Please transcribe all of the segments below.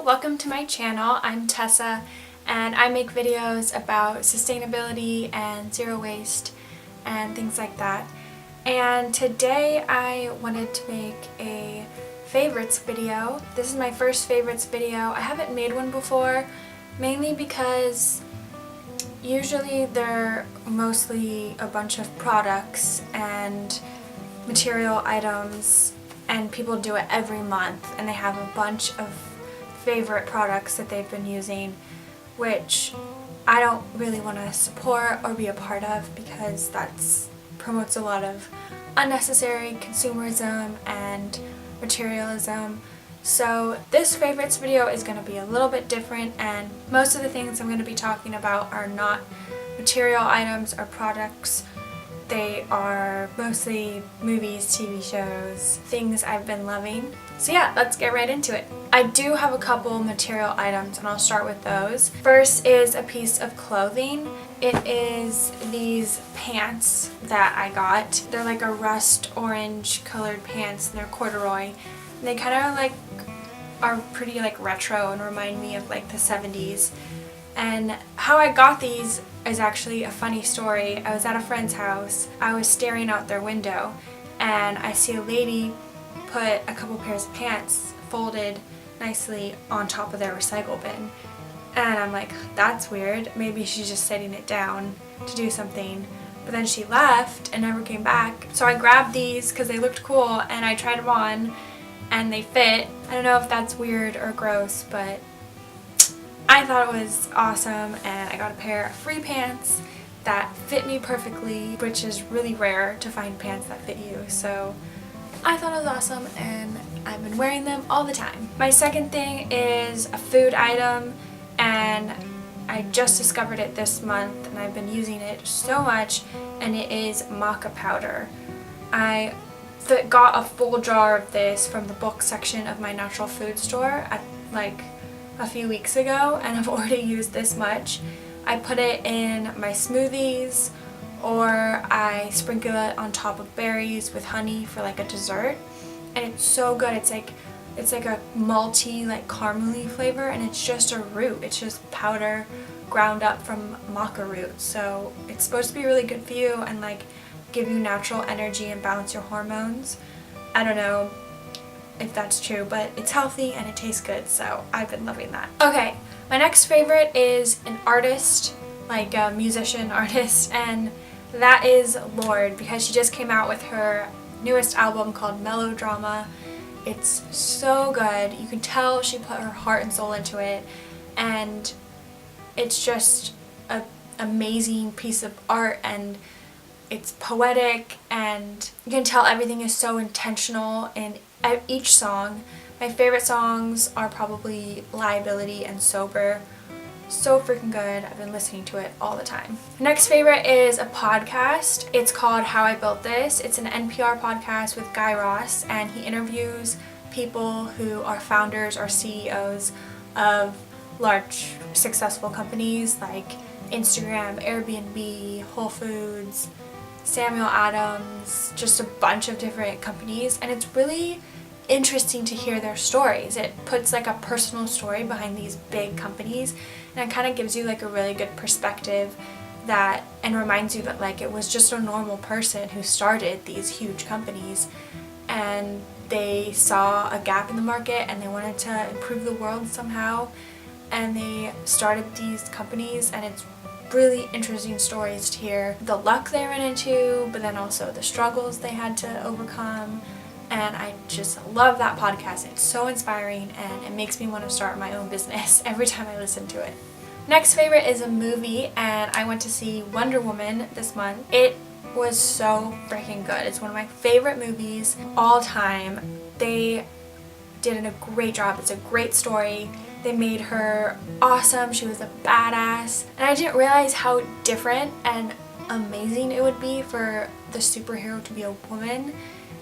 welcome to my channel. I'm Tessa and I make videos about sustainability and zero waste and things like that. And today I wanted to make a favorites video. This is my first favorites video. I haven't made one before, mainly because usually they're mostly a bunch of products and material items, and people do it every month and they have a bunch of favorite products that they've been using, which I don't really want to support or be a part of because that's promotes a lot of unnecessary consumerism and materialism. So this favorites video is going to be a little bit different, and most of the things I'm going to be talking about are not material items or products. They are mostly movies, TV shows, things I've been loving. So yeah, let's get right into it. I do have a couple material items and I'll start with those. First is a piece of clothing. It is these pants that I got. They're like a rust orange colored pants and they're corduroy. And they kind of are pretty retro and remind me of the 70s. And how I got these is actually a funny story. I was at a friend's house. I was staring out their window and I see a lady put a couple pairs of pants folded nicely on top of their recycle bin. And I'm like, that's weird. Maybe she's just setting it down to do something. But then she left and never came back. So I grabbed these because they looked cool and I tried them on and they fit. I don't know if that's weird or gross, but I thought it was awesome, and I got a pair of free pants that fit me perfectly, which is really rare to find pants that fit you. So I thought it was awesome and I've been wearing them all the time. My second thing is a food item, and I just discovered it this month and I've been using it so much, and it is maca powder. I got a full jar of this from the book section of my natural food store at a few weeks ago, and I've already used this much. I put it in my smoothies, or I sprinkle it on top of berries with honey for a dessert, and it's so good. It's like a malty, caramely flavor, and it's just a root. It's just powder ground up from maca root, so it's supposed to be really good for you and give you natural energy and balance your hormones. I don't know if that's true, but it's healthy and it tastes good, so I've been loving that. Okay, my next favorite is an artist, a musician artist, and that is Lorde, because she just came out with her newest album called Melodrama. It's so good. You can tell she put her heart and soul into it, and it's just an amazing piece of art, and it's poetic, and you can tell everything is so intentional in each song. My favorite songs are probably Liability and Sober. So freaking good. I've been listening to it all the time. Next favorite is a podcast. It's called How I Built This. It's an NPR podcast with Guy Ross, and he interviews people who are founders or CEOs of large successful companies like Instagram, Airbnb, Whole Foods, Samuel Adams, just a bunch of different companies, and it's really interesting to hear their stories. It puts a personal story behind these big companies, and it kind of gives you a really good perspective and reminds you that it was just a normal person who started these huge companies, and they saw a gap in the market and they wanted to improve the world somehow, and they started these companies, and it's really interesting stories to hear the luck they ran into, but then also the struggles they had to overcome. And I just love that podcast. It's so inspiring and it makes me want to start my own business every time I listen to it. Next favorite is a movie, and I went to see Wonder Woman this month. It was so freaking good. It's one of my favorite movies all time. They did a great job. It's a great story. They made her awesome. She was a badass. And I didn't realize how different and amazing it would be for the superhero to be a woman.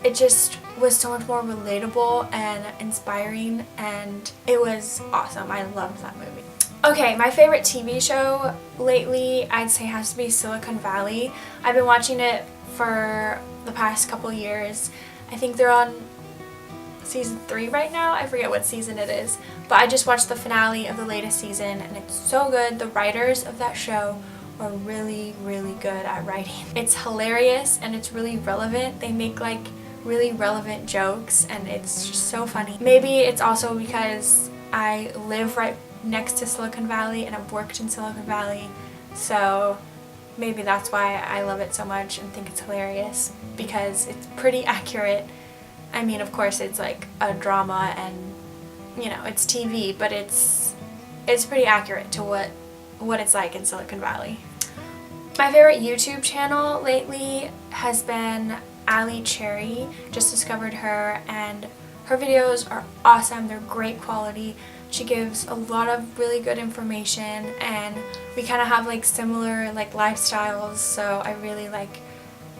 It just was so much more relatable and inspiring, and it was awesome. I loved that movie. Okay, my favorite TV show lately I'd say has to be Silicon Valley. I've been watching it for the past couple years. I think they're on season 3 right now. I forget what season it is, but I just watched the finale of the latest season and it's so good. The writers of that show are really, really good at writing. It's hilarious and it's really relevant. They make like really relevant jokes and it's just so funny. Maybe it's also because I live right next to Silicon Valley and I've worked in Silicon Valley, so maybe that's why I love it so much and think it's hilarious, because it's pretty accurate. I mean, of course it's like a drama and, you know, it's TV, but it's pretty accurate to what it's like in Silicon Valley. My favorite YouTube channel lately has been Ali Cherry. Just discovered her and her videos are awesome. They're great quality. She gives a lot of really good information and we kind of have like similar like lifestyles, so I really like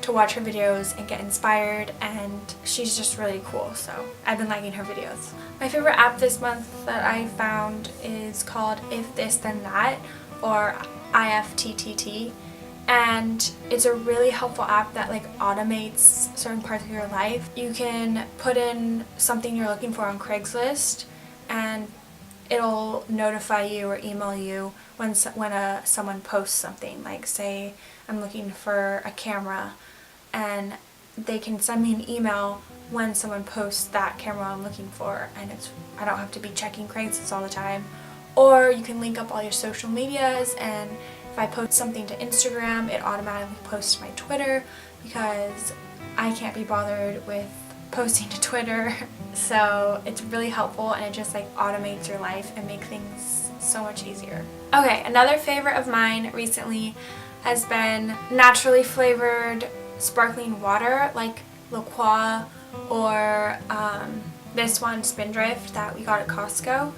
to watch her videos and get inspired, and she's just really cool, so I've been liking her videos. My favorite app this month that I found is called If This Then That, or IFTTT, and it's a really helpful app that like automates certain parts of your life. You can put in something you're looking for on Craigslist and it'll notify you or email you when someone posts something. Like, say I'm looking for a camera, and they can send me an email when someone posts that camera I'm looking for, and I don't have to be checking Craigslist all the time. Or you can link up all your social medias, and if I post something to Instagram, it automatically posts to my Twitter because I can't be bothered with posting to Twitter. So it's really helpful and it just like automates your life and makes things so much easier. Okay, another favorite of mine recently has been naturally flavored sparkling water like La Croix or this one, Spindrift, that we got at Costco.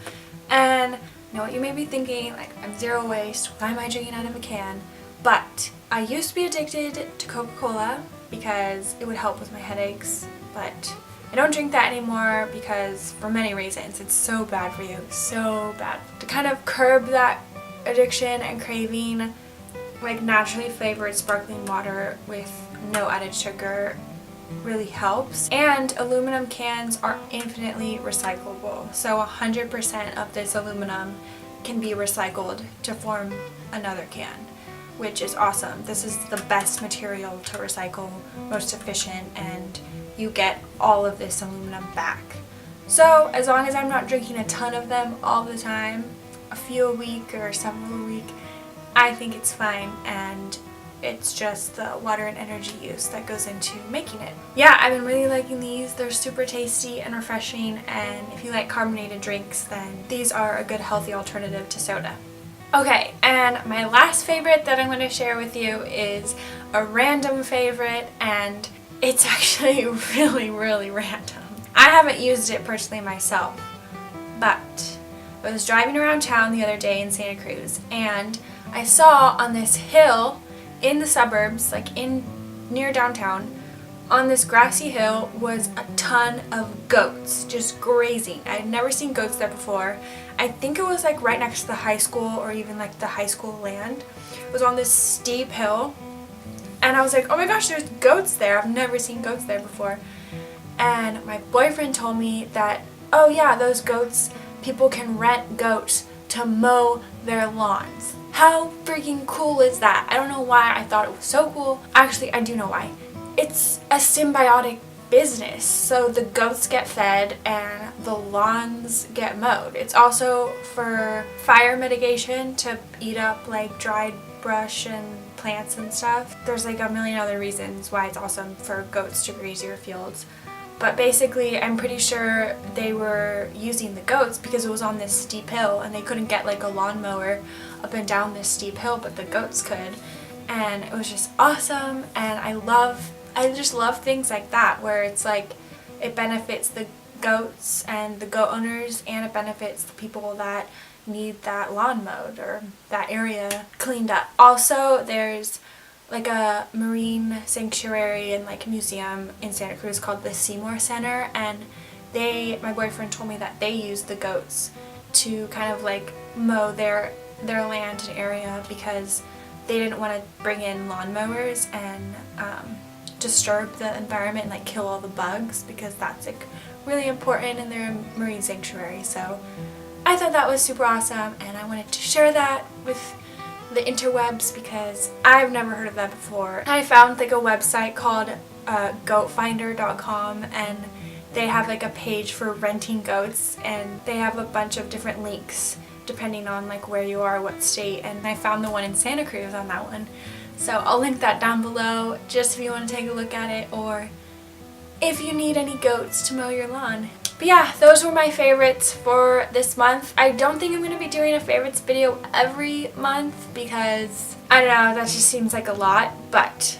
And I know what you may be thinking, like, I'm zero waste, why am I drinking out of a can? But I used to be addicted to Coca-Cola because it would help with my headaches, but I don't drink that anymore because for many reasons. It's so bad for you, so bad. To kind of curb that addiction and craving, like naturally flavored sparkling water with no added sugar really helps. And aluminum cans are infinitely recyclable, so 100% of this aluminum can be recycled to form another can, which is awesome. This is the best material to recycle, most efficient, and you get all of this aluminum back. So as long as I'm not drinking a ton of them all the time, a few a week or several a week, I think it's fine, and it's just the water and energy use that goes into making it. Yeah, I've been really liking these. They're super tasty and refreshing, and if you like carbonated drinks, then these are a good healthy alternative to soda. Okay, and my last favorite that I'm going to share with you is a random favorite, and it's actually really, really random. I haven't used it personally myself, but I was driving around town the other day in Santa Cruz, and I saw on this hill in the suburbs, like near downtown, on this grassy hill was a ton of goats just grazing. I had never seen goats there before. I think it was like right next to the high school, or even like the high school land. It was on this steep hill, and I was like, oh my gosh, there's goats there. I've never seen goats there before. And my boyfriend told me that, oh yeah, those goats, people can rent goats to mow their lawns. How freaking cool is that? I don't know why I thought it was so cool. Actually, I do know why. It's a symbiotic business. So the goats get fed and the lawns get mowed. It's also for fire mitigation, to eat up like dried brush and plants and stuff. There's like a million other reasons why it's awesome for goats to graze your fields. But basically, I'm pretty sure they were using the goats because it was on this steep hill and they couldn't get like a lawnmower up and down this steep hill, but the goats could. And it was just awesome, and I just love things like that, where it's like it benefits the goats and the goat owners, and it benefits the people that need that lawn mowed or that area cleaned up. Also, there's like a marine sanctuary and like museum in Santa Cruz called the Seymour Center, and my boyfriend told me that they use the goats to kind of like mow their land and area because they didn't want to bring in lawnmowers and disturb the environment and like kill all the bugs, because that's like really important and they're a marine sanctuary. So I thought that was super awesome and I wanted to share that with the interwebs because I've never heard of that before. I found like a website called goatfinder.com and they have like a page for renting goats and they have a bunch of different links depending on like where you are, what state, and I found the one in Santa Cruz on that one. So I'll link that down below just if you want to take a look at it or if you need any goats to mow your lawn. But yeah, those were my favorites for this month. I don't think I'm going to be doing a favorites video every month because, I don't know, that just seems like a lot, but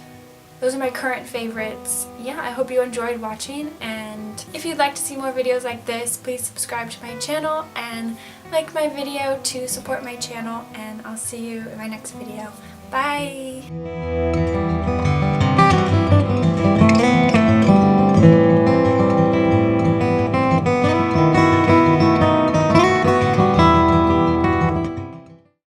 those are my current favorites. Yeah, I hope you enjoyed watching, and if you'd like to see more videos like this, please subscribe to my channel and like my video to support my channel, and I'll see you in my next video. Bye!